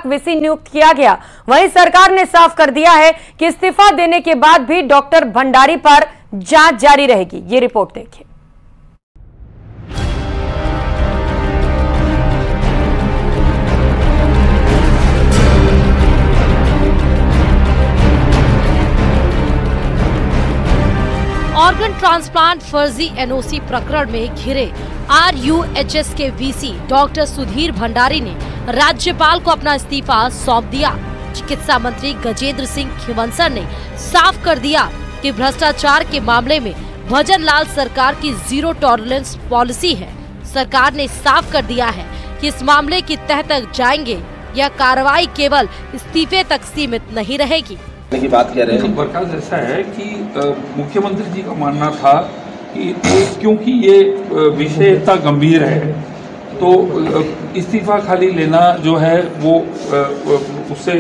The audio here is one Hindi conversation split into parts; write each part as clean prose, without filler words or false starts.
सहायक वीसी नियुक्त किया गया। वहीं सरकार ने साफ कर दिया है कि इस्तीफा देने के बाद भी डॉक्टर भंडारी पर जांच जारी रहेगी। ये रिपोर्ट देखिए। ऑर्गन ट्रांसप्लांट फर्जी एनओसी प्रकरण में घिरे RUHS के वीसी डॉक्टर सुधीर भंडारी ने राज्यपाल को अपना इस्तीफा सौंप दिया। चिकित्सा मंत्री गजेंद्र सिंह खींवसर ने साफ कर दिया कि भ्रष्टाचार के मामले में भजन लाल सरकार की जीरो टॉलरेंस पॉलिसी है। सरकार ने साफ कर दिया है कि इस मामले की तह तक जाएंगे। यह कार्रवाई केवल इस्तीफे तक सीमित नहीं रहेगी। की बात कह रहे हैं बरखास्त ऐसा है कि मुख्यमंत्री जी का मानना था कि क्योंकि ये विषय इतना गंभीर है तो इस्तीफा खाली लेना जो है वो उससे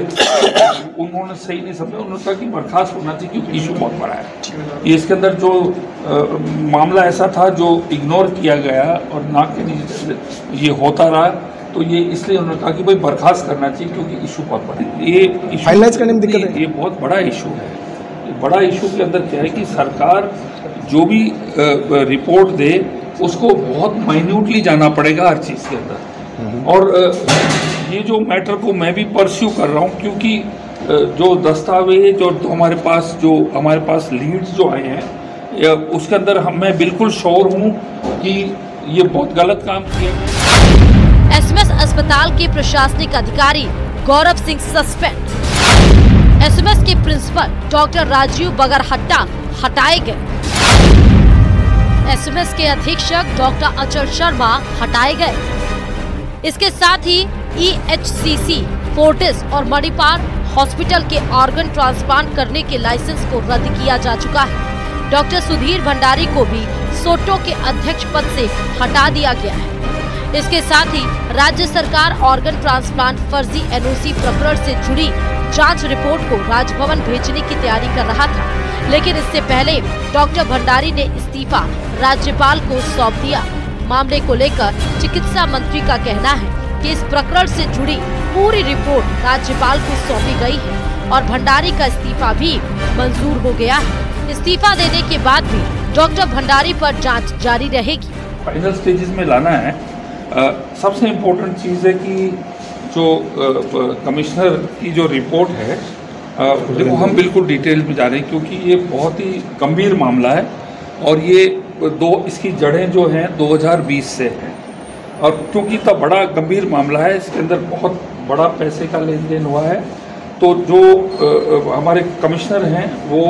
उन्होंने सही नहीं समझा। उन्होंने कहा कि बर्खास्त होना चाहिए क्योंकि इशू बहुत बड़ा है। ये इसके अंदर जो मामला ऐसा था जो इग्नोर किया गया और नाक के नीचे ये होता रहा, तो ये इसलिए उन्होंने कहा कि भाई बर्खास्त करना चाहिए क्योंकि इशू बहुत बड़ा है। ये फाइनलाइज करने में दिक्कत है। ये बहुत बड़ा इशू है। बड़ा इशू के अंदर क्या है कि सरकार जो भी रिपोर्ट दे उसको बहुत माइन्यूटली जाना पड़ेगा हर चीज़ के अंदर। और ये जो मैटर को मैं भी परस्यू कर रहा हूँ क्योंकि जो दस्तावेज और हमारे पास लीड्स जो आए हैं उसके अंदर मैं बिल्कुल श्योर हूँ कि ये बहुत गलत काम किया है। SMS अस्पताल के प्रशासनिक अधिकारी गौरव सिंह सस्पेंड। SMS के प्रिंसिपल डॉक्टर राजीव बगरहट्टा हटाए गए। SMS के अधीक्षक डॉक्टर अचल शर्मा हटाए गए। इसके साथ ही EHCC, फोर्टिस और मणिपाल हॉस्पिटल के ऑर्गन ट्रांसप्लांट करने के लाइसेंस को रद्द किया जा चुका है। डॉक्टर सुधीर भंडारी को भी सोटो के अध्यक्ष पद से हटा दिया गया है। इसके साथ ही राज्य सरकार ऑर्गन ट्रांसप्लांट फर्जी NOC प्रकरण से जुड़ी जांच रिपोर्ट को राजभवन भेजने की तैयारी कर रहा था, लेकिन इससे पहले डॉक्टर भंडारी ने इस्तीफा राज्यपाल को सौंप दिया। मामले को लेकर चिकित्सा मंत्री का कहना है कि इस प्रकरण से जुड़ी पूरी रिपोर्ट राज्यपाल को सौंपी गई है और भंडारी का इस्तीफा भी मंजूर हो गया है। इस्तीफा देने के बाद भी डॉक्टर भंडारी पर जांच जारी रहेगी। फाइनल स्टेजेस में लाना है। सबसे इम्पोर्टेंट चीज़ है कि जो कमिश्नर की जो रिपोर्ट है देखो हम बिल्कुल डिटेल में जा रहे हैं क्योंकि ये बहुत ही गंभीर मामला है और ये इसकी जड़ें जो हैं 2020 से हैं और क्योंकि इतना बड़ा गंभीर मामला है इसके अंदर बहुत बड़ा पैसे का लेन देन हुआ है, तो जो हमारे कमिश्नर हैं वो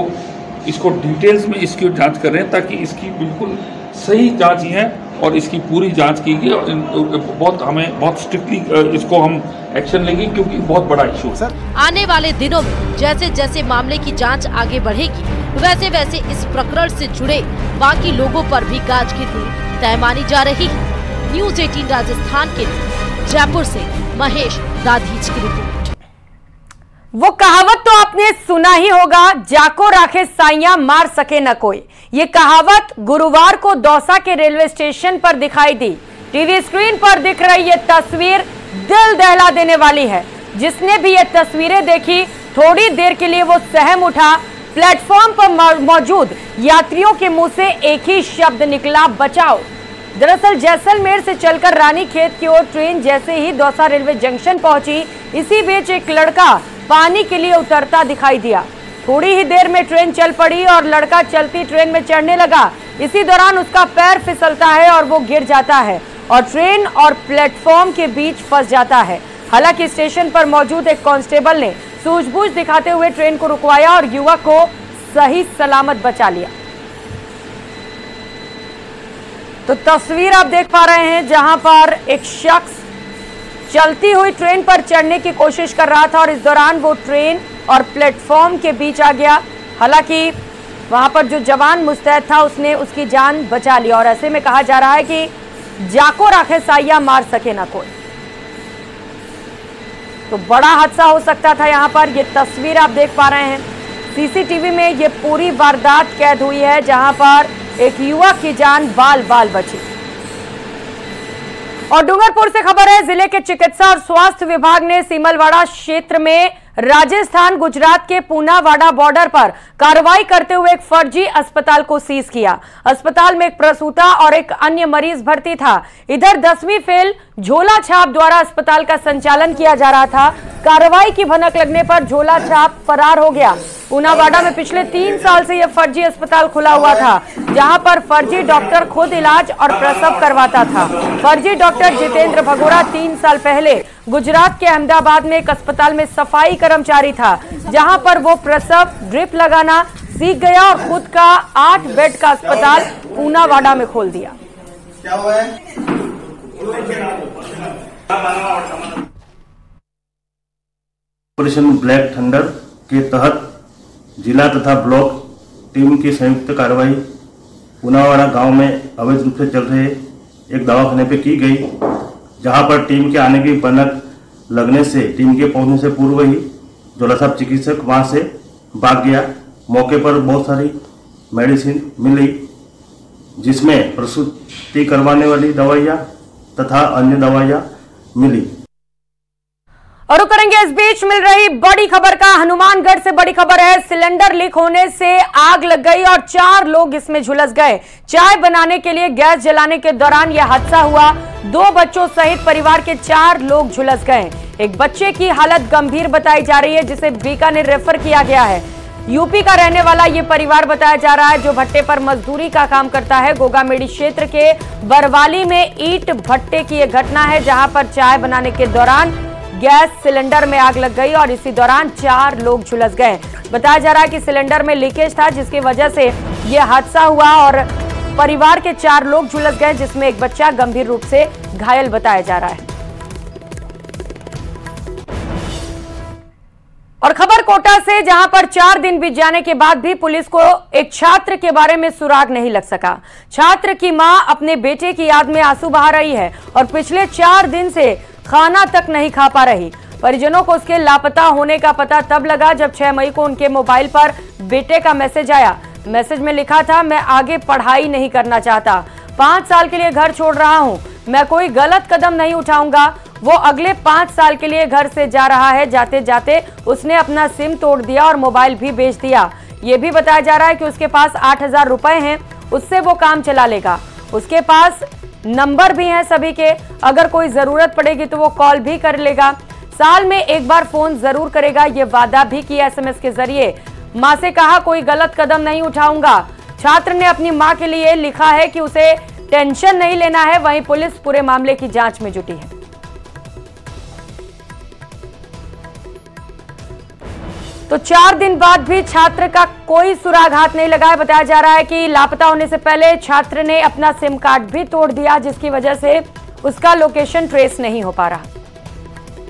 इसको डिटेल्स में इसकी जांच कर रहे हैं ताकि इसकी बिल्कुल सही जांच है और इसकी पूरी जांच की गई और हमें बहुत स्ट्रिक्टली इसको हम एक्शन लेंगे क्योंकि बहुत बड़ा इशू है। आने वाले दिनों में जैसे जैसे मामले की जांच आगे बढ़ेगी वैसे वैसे इस प्रकरण से जुड़े बाकी लोगों पर भी गाज गिरनी तय मानी जा रही है। न्यूज़ 18 राजस्थान के लिए जयपुर से महेश दाधीच की रिपोर्ट। वो कहावत तो आपने सुना ही होगा, जाको राखे साइयां मार सके न कोई। ये कहावत गुरुवार को दौसा के रेलवे स्टेशन पर दिखाई दी। टीवी स्क्रीन पर दिख रही ये तस्वीर दिल दहला देने वाली है। जिसने भी ये तस्वीरें देखी थोड़ी देर के लिए वो सहम उठा। प्लेटफॉर्म पर मौजूद यात्रियों के मुंह से एक ही शब्द निकला, बचाओ। दरअसल जैसलमेर से चलकर रानीखेत की ओर ट्रेन जैसे ही दौसा रेलवे जंक्शन पहुंची, इसी बीच एक लड़का पानी के लिए उतरता दिखाई दिया। थोड़ी ही देर में ट्रेन चल पड़ी और लड़का चलती ट्रेन में चढ़ने लगा। इसी दौरान उसका पैर फिसलता है और वो गिर जाता है और ट्रेन और प्लेटफॉर्म के बीच फंस जाता है। हालांकि स्टेशन पर मौजूद एक कांस्टेबल ने सूझबूझ दिखाते हुए ट्रेन को रुकवाया और युवक को सही सलामत बचा लिया। तो तस्वीर आप देख पा रहे हैं जहां पर एक शख्स चलती हुई ट्रेन पर चढ़ने की कोशिश कर रहा था और इस दौरान वो ट्रेन और प्लेटफॉर्म के बीच आ गया। हालांकि वहां पर जो जवान मुस्तैद था उसने उसकी जान बचा ली और ऐसे में कहा जा रहा है कि जाको राखे साइया मार सके ना कोई। तो बड़ा हादसा हो सकता था यहाँ पर। ये तस्वीर आप देख पा रहे हैं, सीसीटीवी में ये पूरी वारदात कैद हुई है जहां पर एक युवक की जान बाल बाल बची। और डूंगरपुर से खबर है, जिले के चिकित्सा और स्वास्थ्य विभाग ने सीमलवाड़ा क्षेत्र में राजस्थान गुजरात के पूनावाड़ा बॉर्डर पर कार्रवाई करते हुए एक फर्जी अस्पताल को सीज किया। अस्पताल में एक प्रसूता और एक अन्य मरीज भर्ती था। इधर 10वीं फेल झोला छाप द्वारा अस्पताल का संचालन किया जा रहा था। कार्रवाई की भनक लगने पर झोला छाप फरार हो गया। पूनावाड़ा में पिछले 3 साल से यह फर्जी अस्पताल खुला हुआ था, जहां पर फर्जी डॉक्टर खुद इलाज और प्रसव करवाता था। फर्जी डॉक्टर जितेंद्र भगोड़ा 3 साल पहले गुजरात के अहमदाबाद में एक अस्पताल में सफाई कर्मचारी था, जहां पर वो प्रसव ड्रिप लगाना सीख गया और खुद का 8 बेड का अस्पताल पूनावाड़ा में खोल दिया। क्या हुआ है? ऑपरेशन ब्लैक थंडर के तहत जिला तथा ब्लॉक टीम की संयुक्त कार्रवाई पूनावाड़ा गांव में अवैध रूप से चल रहे एक दवाखाने पे की गई, जहां पर टीम के आने की भनक लगने से टीम के पहुंचने से पूर्व ही झोला छाप चिकित्सक वहां से भाग गया। मौके पर बहुत सारी मेडिसिन मिली, जिसमें प्रसूति करवाने वाली दवाइयां तथा अन्य दवाइयां मिली। और करेंगे इस बीच मिल रही बड़ी खबर का। हनुमानगढ़ से बड़ी खबर है, सिलेंडर लीक होने से आग लग गई और 4 लोग इसमें झुलस गए। चाय बनाने के लिए गैस जलाने के दौरान यह हादसा हुआ। 2 बच्चों सहित परिवार के 4 लोग झुलस गए। एक बच्चे की हालत गंभीर बताई जा रही है, जिसे बीकानेर रेफर किया गया है। यूपी का रहने वाला ये परिवार बताया जा रहा है, जो भट्टे पर मजदूरी का काम करता है। गोगामेड़ी क्षेत्र के बरवाली में ईंट भट्टे की यह घटना है, जहां पर चाय बनाने के दौरान गैस सिलेंडर में आग लग गई और इसी दौरान 4 लोग झुलस गए। बताया जा रहा है कि सिलेंडर में लीकेज था, जिसकी वजह से यह हादसा हुआ और परिवार के 4 लोग झुलस गए, जिसमें एक बच्चा गंभीर रूप से घायल बताया जा रहा है। और खबर कोटा से, जहां पर 4 दिन बीत जाने के बाद भी पुलिस को एक छात्र के बारे में सुराग नहीं लग सका। छात्र की मां अपने बेटे की याद में आंसू बहा रही है और पिछले 4 दिन से खाना तक नहीं खा पा रही। परिजनों को उसके लापता होने का पता तब लगा जब 6 मई को उनके मोबाइल पर बेटे का मैसेज आया। मैसेज में लिखा था, मैं आगे पढ़ाई नहीं करना चाहता, 5 साल के लिए घर छोड़ रहा हूं, मैं कोई गलत कदम नहीं उठाऊंगा। वो अगले 5 साल के लिए घर से जा रहा है। जाते जाते उसने अपना सिम तोड़ दिया और मोबाइल भी बेच दिया। ये भी बताया जा रहा है कि उसके पास 8,000 रुपए हैं, उससे वो काम चला लेगा। उसके पास नंबर भी हैं सभी के, अगर कोई जरूरत पड़ेगी तो वो कॉल भी कर लेगा। साल में एक बार फोन जरूर करेगा, ये वादा भी किया SMS के जरिए। मां से कहा कोई गलत कदम नहीं उठाऊंगा। छात्र ने अपनी मां के लिए लिखा है कि उसे टेंशन नहीं लेना है। वहीं पुलिस पूरे मामले की जांच में जुटी है। तो 4 दिन बाद भी छात्र का कोई सुराग हाथ नहीं लगा है। बताया जा रहा है कि लापता होने से पहले छात्र ने अपना सिम कार्ड भी तोड़ दिया, जिसकी वजह से उसका लोकेशन ट्रेस नहीं हो पा रहा।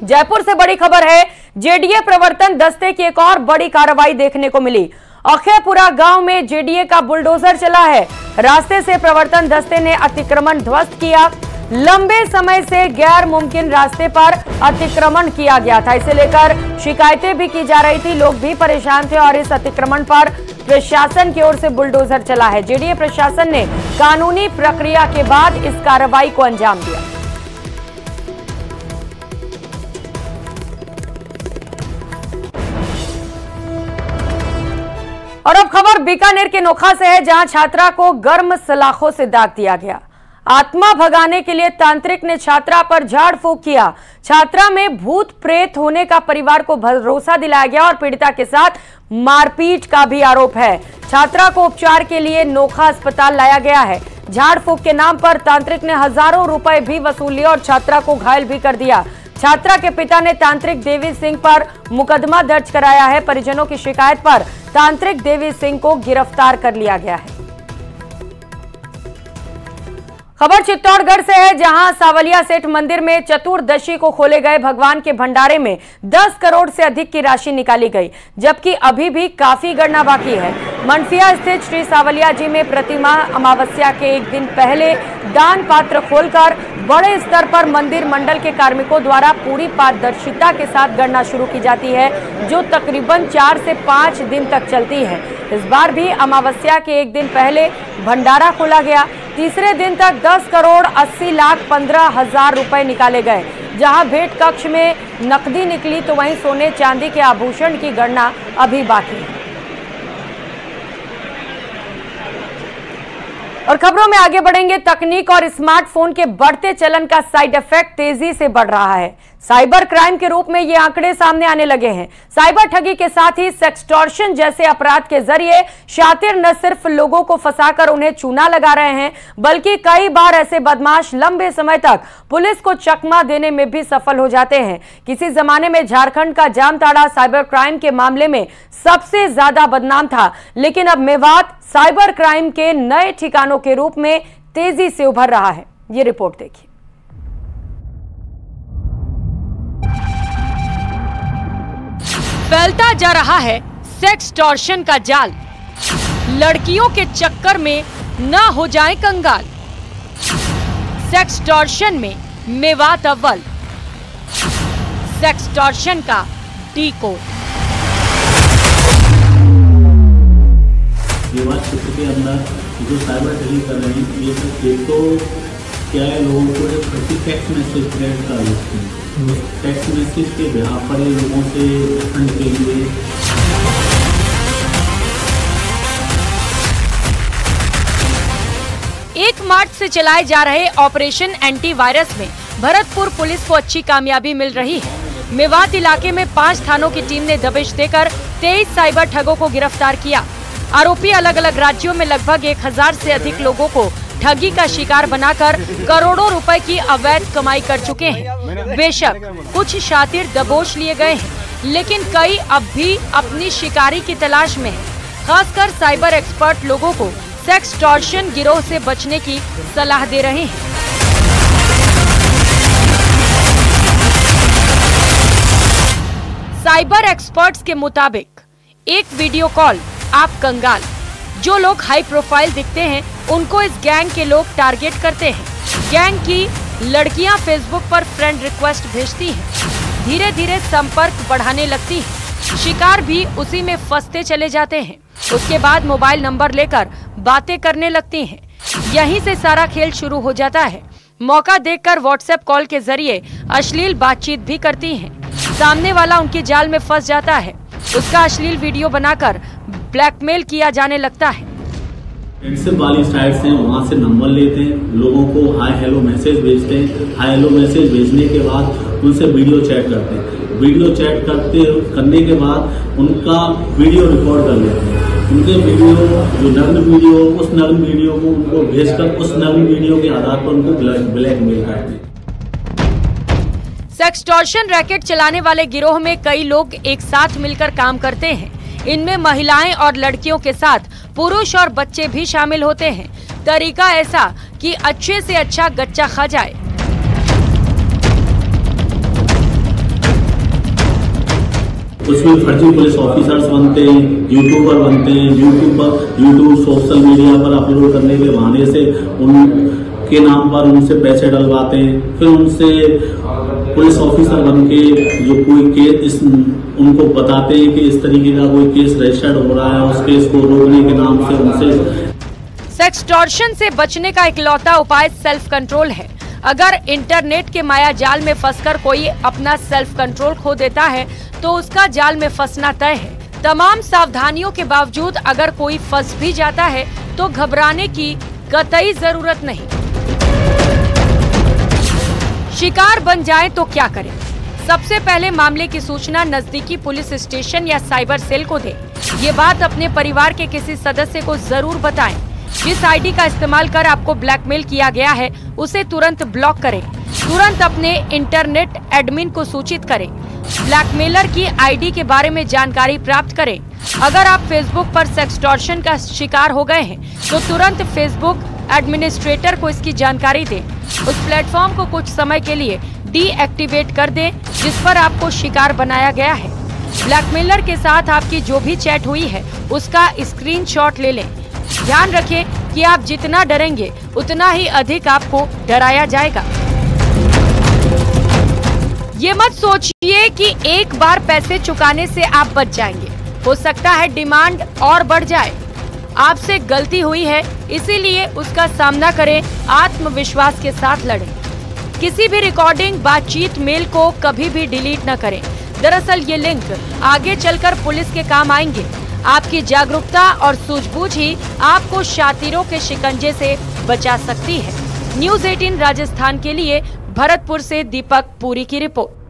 जयपुर से बड़ी खबर है, जेडीए प्रवर्तन दस्ते की एक और बड़ी कार्रवाई देखने को मिली। अखेपुरा गांव में जेडीए का बुलडोजर चला है। रास्ते से प्रवर्तन दस्ते ने अतिक्रमण ध्वस्त किया। लंबे समय से गैर मुमकिन रास्ते पर अतिक्रमण किया गया था, इसे लेकर शिकायतें भी की जा रही थी, लोग भी परेशान थे और इस अतिक्रमण पर प्रशासन की ओर से बुलडोजर चला है। जेडीए प्रशासन ने कानूनी प्रक्रिया के बाद इस कार्रवाई को अंजाम दिया। और अब खबर बीकानेर के नोखा से है, जहां छात्रा को गर्म सलाखों से दाग दिया गया। आत्मा भगाने के लिए तांत्रिक ने छात्रा पर झाड़ फूंक किया। छात्रा में भूत प्रेत होने का परिवार को भरोसा दिलाया गया और पीड़िता के साथ मारपीट का भी आरोप है। छात्रा को उपचार के लिए नोखा अस्पताल लाया गया है। झाड़ फूंक के नाम पर तांत्रिक ने हजारों रुपए भी वसूल लिए और छात्रा को घायल भी कर दिया। छात्रा के पिता ने तांत्रिक देवी सिंह पर मुकदमा दर्ज कराया है। परिजनों की शिकायत पर तांत्रिक देवी सिंह को गिरफ्तार कर लिया गया है। खबर चित्तौड़गढ़ से है, जहां सावलिया सेठ मंदिर में चतुर्दशी को खोले गए भगवान के भंडारे में 10 करोड़ से अधिक की राशि निकाली गई, जबकि अभी भी काफी गणना बाकी है। मनफिया स्थित श्री सावलिया जी में प्रतिमा अमावस्या के एक दिन पहले दान पात्र खोलकर बड़े स्तर पर मंदिर मंडल के कार्मिकों द्वारा पूरी पारदर्शिता के साथ गणना शुरू की जाती है, जो तकरीबन 4 से 5 दिन तक चलती है। इस बार भी अमावस्या के एक दिन पहले भंडारा खोला गया। तीसरे दिन तक 10 करोड़ 80 लाख 15,000 रुपए निकाले गए। जहां भेंट कक्ष में नकदी निकली तो वहीं सोने चांदी के आभूषण की गणना अभी बाकी है। और खबरों में आगे बढ़ेंगे। तकनीक और स्मार्टफोन के बढ़ते चलन का साइड इफेक्ट तेजी से बढ़ रहा है। साइबर क्राइम के रूप में ये आंकड़े सामने आने लगे हैं। साइबर ठगी के साथ ही सेक्सटॉर्शन जैसे अपराध के जरिए शातिर न सिर्फ लोगों को फंसाकर उन्हें चूना लगा रहे हैं, बल्कि कई बार ऐसे बदमाश लंबे समय तक पुलिस को चकमा देने में भी सफल हो जाते हैं। किसी जमाने में झारखंड का जामताड़ा साइबर क्राइम के मामले में सबसे ज्यादा बदनाम था, लेकिन अब मेवात साइबर क्राइम के नए ठिकानों के रूप में तेजी से उभर रहा है। ये रिपोर्ट देखिए। फैलता जा रहा है सेक्सटॉर्शन का जाल। लड़कियों के चक्कर में न हो जाएं कंगाल। सेक्सटॉर्शन में मेवात अव्वल। सेक्सटॉर्शन का डीकोड। मेवात क्षेत्र के अंदर जो साइबर ठगी कर रहे हैं, ये सब एक तो क्या है, लोगों को टेक्स्ट मैसेज फ्रेंड का टेक्स्ट मैसेज के बिहार पर लोगों से फंड के लिए 1 मार्च से चलाए जा रहे ऑपरेशन एंटीवायरस में भरतपुर पुलिस को अच्छी कामयाबी मिल रही है। मेवात इलाके में 5 थानों की टीम ने दबिश देकर 23 साइबर ठगों को गिरफ्तार किया। आरोपी अलग अलग राज्यों में लगभग 1000 से अधिक लोगों को ठगी का शिकार बनाकर करोड़ों रुपए की अवैध कमाई कर चुके हैं। बेशक कुछ शातिर दबोच लिए गए हैं, लेकिन कई अब भी अपनी शिकारी की तलाश में हैं। खासकर साइबर एक्सपर्ट लोगों को सेक्सटॉर्शन गिरोह से बचने की सलाह दे रहे हैं। साइबर एक्सपर्ट्स के मुताबिक एक वीडियो कॉल आप कंगाल। जो लोग हाई प्रोफाइल दिखते हैं उनको इस गैंग के लोग टारगेट करते हैं। गैंग की लड़कियां फेसबुक पर फ्रेंड रिक्वेस्ट भेजती हैं। धीरे धीरे संपर्क बढ़ाने लगती हैं। शिकार भी उसी में फंसते चले जाते हैं। उसके बाद मोबाइल नंबर लेकर बातें करने लगती हैं। यहीं से सारा खेल शुरू हो जाता है। मौका देखकर व्हाट्सएप कॉल के जरिए अश्लील बातचीत भी करती हैं। सामने वाला उनके जाल में फंस जाता है। उसका अश्लील वीडियो बनाकर ब्लैकमेल किया जाने लगता है। व्हाट्सएप वाली साइट्स हैं, वहाँ से नंबर लेते हैं, लोगों को हाय हेलो मैसेज भेजते हैं। हाय हेलो मैसेज भेजने के बाद उनसे वीडियो चैट करते हैं। वीडियो चैट करने के बाद उनका वीडियो रिकॉर्ड कर लेते हैं। उनके वीडियो जो नग्न वीडियो, उस नग्न वीडियो को उनको भेजकर उस नग्न वीडियो के आधार पर उनको ब्लैकमेल करते हैं। सेक्सटॉर्शन रैकेट चलाने वाले गिरोह में कई लोग एक साथ मिलकर काम करते हैं। इनमें महिलाएं और लड़कियों के साथ पुरुष और बच्चे भी शामिल होते हैं। तरीका ऐसा कि अच्छे से अच्छा गच्चा खा जाए। उसमें फर्जी पुलिस ऑफिसर्स बनते हैं, यूट्यूबर बनते हैं। यूट्यूब सोशल मीडिया पर अपलोड करने के बहाने से उनके नाम पर उनसे पैसे डलवाते हैं। फिर उनसे पुलिस ऑफिसर बन के जो कोई केस उनको बताते हैं कि इस तरीके का कोई केस रजिस्टर्ड हो रहा है, उस केस को रोकने के नाम से उनसे। सेक्सटॉर्शन से बचने का इकलौता उपाय सेल्फ कंट्रोल है। अगर इंटरनेट के माया जाल में फंसकर कोई अपना सेल्फ कंट्रोल खो देता है तो उसका जाल में फंसना तय है। तमाम सावधानियों के बावजूद अगर कोई फंस भी जाता है तो घबराने की कतई जरूरत नहीं। शिकार बन जाए तो क्या करें? सबसे पहले मामले की सूचना नजदीकी पुलिस स्टेशन या साइबर सेल को दें। ये बात अपने परिवार के किसी सदस्य को जरूर बताएं। जिस आईडी का इस्तेमाल कर आपको ब्लैकमेल किया गया है उसे तुरंत ब्लॉक करें। तुरंत अपने इंटरनेट एडमिन को सूचित करें। ब्लैकमेलर की आईडी के बारे में जानकारी प्राप्त करें। अगर आप फेसबुक पर सेक्सटॉर्शन का शिकार हो गए हैं तो तुरंत फेसबुक एडमिनिस्ट्रेटर को इसकी जानकारी दें। उस प्लेटफॉर्म को कुछ समय के लिए डीएक्टिवेट कर दें जिस पर आपको शिकार बनाया गया है। ब्लैकमेलर के साथ आपकी जो भी चैट हुई है उसका स्क्रीनशॉट ले लें। ध्यान रखें कि आप जितना डरेंगे उतना ही अधिक आपको डराया जाएगा। ये मत सोचिए कि एक बार पैसे चुकाने से आप बच जाएंगे। हो सकता है डिमांड और बढ़ जाए। आपसे गलती हुई है, इसीलिए उसका सामना करें, आत्मविश्वास के साथ लड़ें। किसी भी रिकॉर्डिंग, बातचीत, मेल को कभी भी डिलीट न करें। दरअसल ये लिंक आगे चलकर पुलिस के काम आएंगे। आपकी जागरूकता और सूझबूझ ही आपको शातिरों के शिकंजे से बचा सकती है। न्यूज़ 18 राजस्थान के लिए भरतपुर से दीपक पुरी की रिपोर्ट।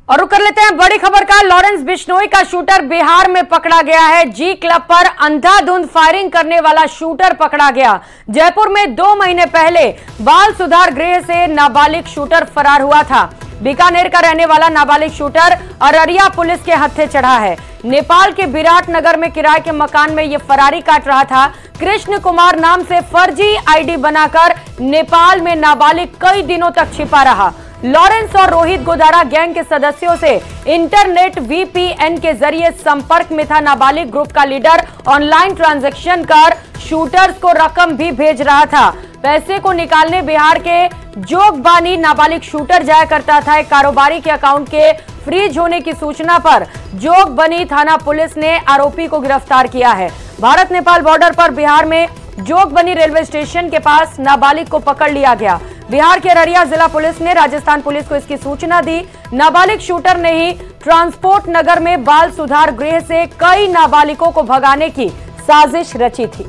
और रुक कर लेते हैं बड़ी खबर का। लॉरेंस बिश्नोई का शूटर बिहार में पकड़ा गया है। जी क्लब पर अंधाधुंध फायरिंग करने वाला शूटर पकड़ा गया। जयपुर में 2 महीने पहले बाल सुधार गृह से नाबालिग शूटर फरार हुआ था। बीकानेर का रहने वाला नाबालिग शूटर अररिया पुलिस के हत्थे चढ़ा है। नेपाल के विराटनगर में किराए के मकान में यह फरारी काट रहा था। कृष्ण कुमार नाम से फर्जी आईडी बनाकर नेपाल में नाबालिग कई दिनों तक छिपा रहा। लॉरेंस और रोहित गोदारा गैंग के सदस्यों से इंटरनेट वीपीएन के जरिए संपर्क में था। नाबालिग ग्रुप का लीडर ऑनलाइन ट्रांजैक्शन कर शूटर्स को रकम भी भेज रहा था। पैसे को निकालने बिहार के जोगबानी नाबालिग शूटर जाया करता था। एक कारोबारी के अकाउंट के फ्रीज होने की सूचना पर जोगबनी थाना पुलिस ने आरोपी को गिरफ्तार किया है। भारत नेपाल बॉर्डर पर बिहार में जोगबनी रेलवे स्टेशन के पास नाबालिग को पकड़ लिया गया। बिहार के अररिया जिला पुलिस ने राजस्थान पुलिस को इसकी सूचना दी। नाबालिग शूटर ने ही ट्रांसपोर्ट नगर में बाल सुधार गृह से कई नाबालिगों को भगाने की साजिश रची थी।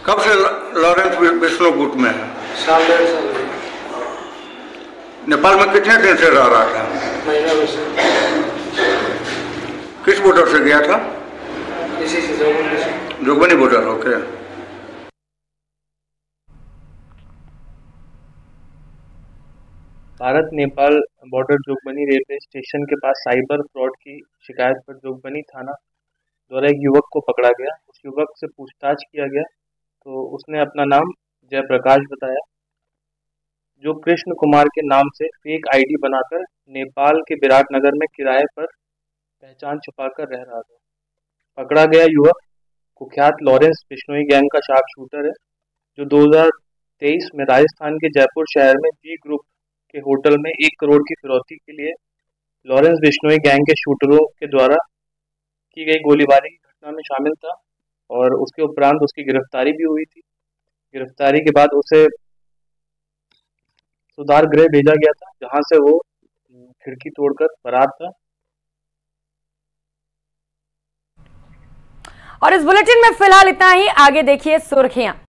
कब से लॉरेंस बिश्नोई गुट में है? साल 1.5 साल। नेपाल में कितने दिन से रह रहा था? महीना से। किस बॉर्डर से गया था? इसी से Jogbani border. Okay. Bharat Nepal border Jogbani railway station के पास साइबर फ्रॉड की शिकायत पर जोगबनी थाना द्वारा एक युवक को पकड़ा गया। उस युवक से पूछताछ किया गया तो उसने अपना नाम जयप्रकाश बताया, जो कृष्ण कुमार के नाम से फेक आईडी बनाकर नेपाल के विराटनगर में किराए पर पहचान छुपाकर रह रहा था। पकड़ा गया युवक कुख्यात लॉरेंस बिश्नोई गैंग का शार्प शूटर है, जो 2023 में राजस्थान के जयपुर शहर में जी ग्रुप के होटल में 1 करोड़ की फिरौती के लिए लॉरेंस बिश्नोई गैंग के शूटरों के द्वारा की गई गोलीबारी की घटना में शामिल था और उसके उपरांत उसकी गिरफ्तारी भी हुई थी। गिरफ्तारी के बाद उसे सुधार गृह भेजा गया था, जहां से वो खिड़की तोड़कर फरार था। और इस बुलेटिन में फिलहाल इतना ही। आगे देखिए सुर्खियां।